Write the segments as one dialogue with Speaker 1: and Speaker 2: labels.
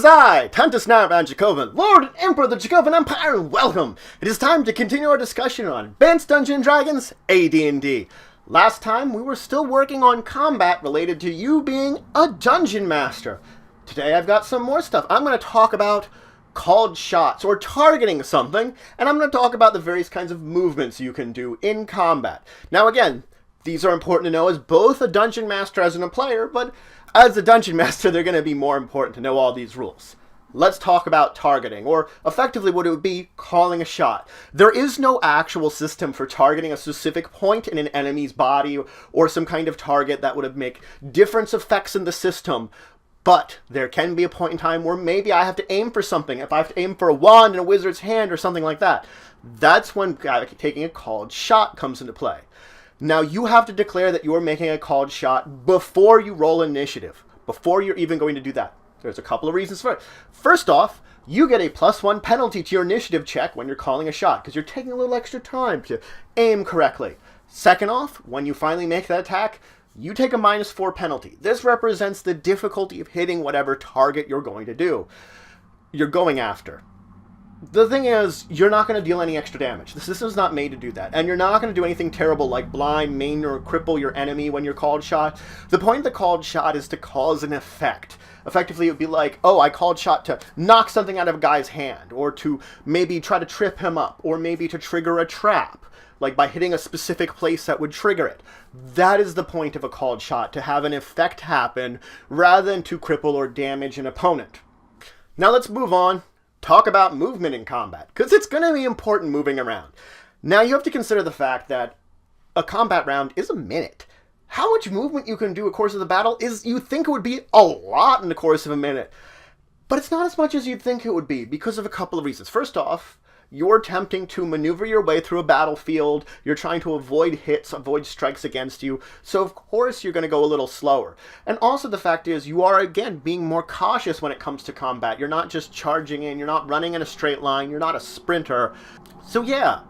Speaker 1: I, Tantus Narvan Dracovin, Lord and Emperor of the Dracovin Empire, and welcome! It is time to continue our discussion on Advanced Dungeons & Dragons, AD&D. Last time, we were still working on combat related to you being a Dungeon Master. Today, I've got some more stuff. I'm going to talk about called shots, or targeting something, and I'm going to talk about the various kinds of movements you can do in combat. Now again, these are important to know as both a Dungeon Master as a player, but as a Dungeon Master, they're going to be more important to know all these rules. Let's talk about targeting, or effectively what it would be calling a shot. There is no actual system for targeting a specific point in an enemy's body or some kind of target that would make different effects in the system. But there can be a point in time where maybe I have to aim for something. If I have to aim for a wand in a wizard's hand or something like that, that's when taking a called shot comes into play. Now, you have to declare that you're making a called shot before you roll initiative, before you're even going to do that. There's a couple of reasons for it. First off, you get a +1 penalty to your initiative check when you're calling a shot, because you're taking a little extra time to aim correctly. Second off, when you finally make that attack, you take a -4 penalty. This represents the difficulty of hitting whatever target you're going to do. You're going after. The thing is, you're not going to deal any extra damage. The system's not made to do that. And you're not going to do anything terrible like blind, maim, or cripple your enemy when you're called shot. The point of the called shot is to cause an effect. Effectively, it would be like, oh, I called shot to knock something out of a guy's hand, or to maybe try to trip him up, or maybe to trigger a trap, like by hitting a specific place that would trigger it. That is the point of a called shot, to have an effect happen rather than to cripple or damage an opponent. Now let's move on. Talk about movement in combat, because it's going to be important moving around. Now you have to consider the fact that a combat round is a minute. How much movement you can do in the course of the battle is, you think it would be a lot in the course of a minute. But it's not as much as you'd think it would be, because of a couple of reasons. First off, you're attempting to maneuver your way through a battlefield, you're trying to avoid hits, avoid strikes against you, so of course you're going to go a little slower. And also the fact is, you are again being more cautious when it comes to combat. You're not just charging in, you're not running in a straight line, you're not a sprinter. So yeah,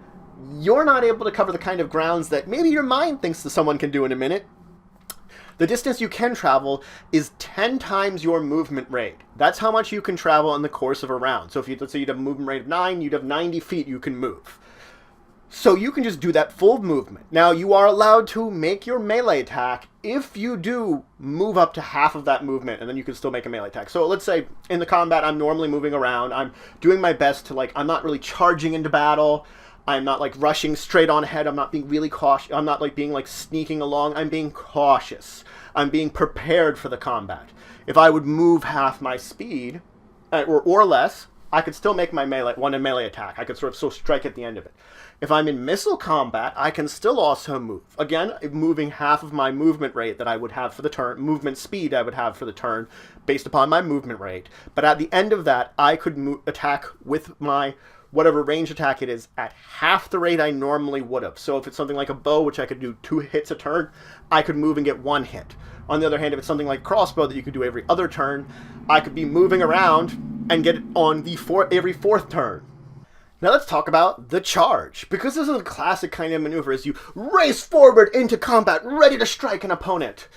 Speaker 1: you're not able to cover the kind of grounds that maybe your mind thinks that someone can do in a minute. The distance you can travel is 10 times your movement rate. That's how much you can travel in the course of a round. So if let's say you'd have a movement rate of 9, you'd have 90 feet you can move. So you can just do that full movement. Now, you are allowed to make your melee attack if you do move up to half of that movement, and then you can still make a melee attack. So let's say in the combat, I'm normally moving around. I'm doing my best to, I'm not really charging into battle. I'm not rushing straight on ahead. I'm not being really cautious. I'm not being sneaking along. I'm being cautious. I'm being prepared for the combat. If I would move half my speed, or less, I could still make my melee attack. I could sort of strike at the end of it. If I'm in missile combat, I can still also move. Again, moving half of my movement rate that I would have for the turn, movement speed I would have for the turn, based upon my movement rate. But at the end of that, I could attack with my whatever range attack it is at half the rate I normally would have. So if it's something like a bow, which I could do 2 hits a turn, I could move and get 1 hit. On the other hand, if it's something like crossbow that you could do every other turn, I could be moving around and get it on every 4th turn. Now let's talk about the charge, because this is a classic kind of maneuver as you race forward into combat, ready to strike an opponent.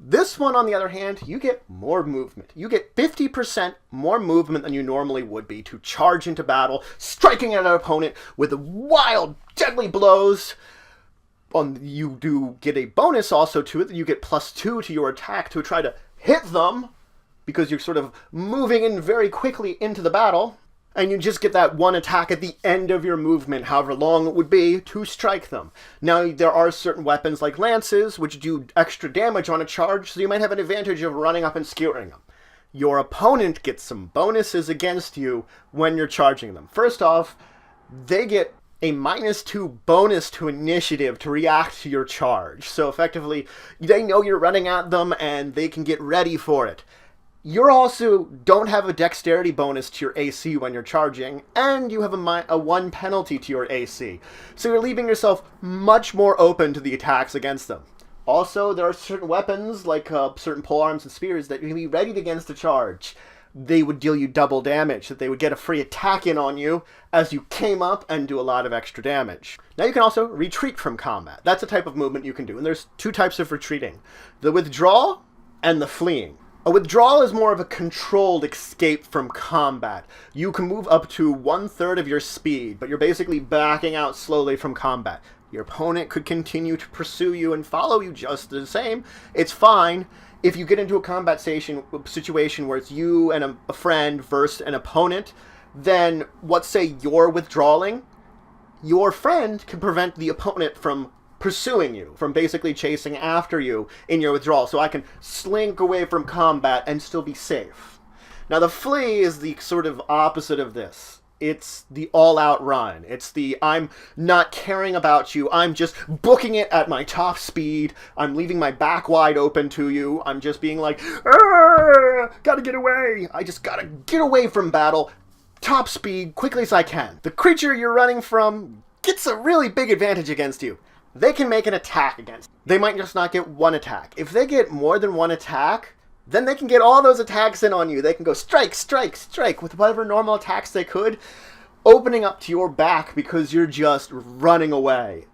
Speaker 1: This one, on the other hand, you get more movement. You get 50% more movement than you normally would be to charge into battle, striking at an opponent with wild, deadly blows. You do get a bonus also to it. You get +2 to your attack to try to hit them, because you're sort of moving in very quickly into the battle. And you just get that 1 attack at the end of your movement, however long it would be, to strike them. Now, there are certain weapons like lances, which do extra damage on a charge, so you might have an advantage of running up and skewering them. Your opponent gets some bonuses against you when you're charging them. First off, they get a -2 bonus to initiative to react to your charge. So effectively, they know you're running at them, and they can get ready for it. You also don't have a dexterity bonus to your AC when you're charging, and you have a 1 penalty to your AC. So you're leaving yourself much more open to the attacks against them. Also, there are certain weapons, like certain polearms and spears, that you can be readied against a charge. They would deal you double damage, that they would get a free attack in on you as you came up and do a lot of extra damage. Now you can also retreat from combat. That's a type of movement you can do, and there's 2 types of retreating: the withdrawal and the fleeing. A withdrawal is more of a controlled escape from combat. You can move up to 1/3 of your speed, but you're basically backing out slowly from combat. Your opponent could continue to pursue you and follow you just the same. It's fine. If you get into a combat situation where it's you and a friend versus an opponent, then let's say you're withdrawing, your friend can prevent the opponent from pursuing you, from basically chasing after you in your withdrawal. So I can slink away from combat and still be safe. Now the flee is the sort of opposite of this. It's the all-out run. It's the I'm not caring about you. I'm just booking it at my top speed. I'm leaving my back wide open to you. I'm just being like, gotta get away. I just gotta get away from battle. Top speed, quickly as I can. The creature you're running from gets a really big advantage against you. They can make an attack against you. They might just not get one attack. If they get more than one attack, then they can get all those attacks in on you. They can go strike, strike, strike with whatever normal attacks they could, opening up to your back because you're just running away.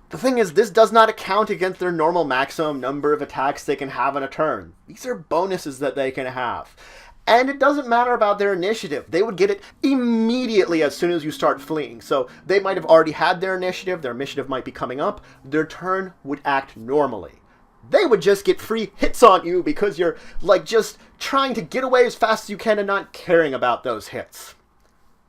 Speaker 1: The thing is, this does not account against their normal maximum number of attacks they can have in a turn. These are bonuses that they can have. And it doesn't matter about their initiative. They would get it immediately as soon as you start fleeing. So they might have already had their initiative might be coming up, their turn would act normally. They would just get free hits on you because you're like just trying to get away as fast as you can and not caring about those hits.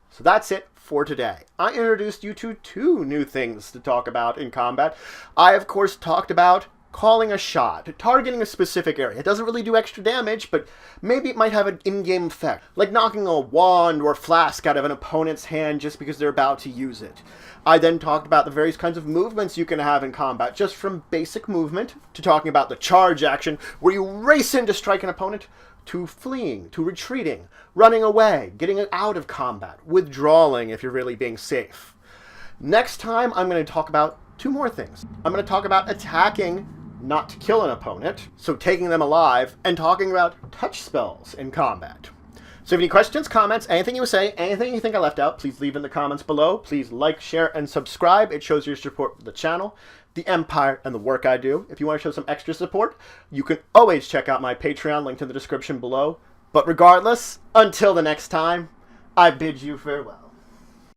Speaker 1: So that's it for today. I introduced you to 2 new things to talk about in combat. I, of course, talked about calling a shot, targeting a specific area. It doesn't really do extra damage, but maybe it might have an in-game effect, like knocking a wand or flask out of an opponent's hand just because they're about to use it. I then talked about the various kinds of movements you can have in combat, just from basic movement to talking about the charge action, where you race in to strike an opponent, to fleeing, to retreating, running away, getting out of combat, withdrawing if you're really being safe. Next time, I'm going to talk about 2 more things. I'm going to talk about attacking, not to kill an opponent, so taking them alive, and talking about touch spells in combat. So if you have any questions, comments, anything you say, anything you think I left out, please leave in the comments below. Please like, share, and subscribe. It shows your support for the channel, the Empire, and the work I do. If you want to show some extra support, you can always check out my Patreon, linked in the description below. But regardless, until the next time, I bid you farewell.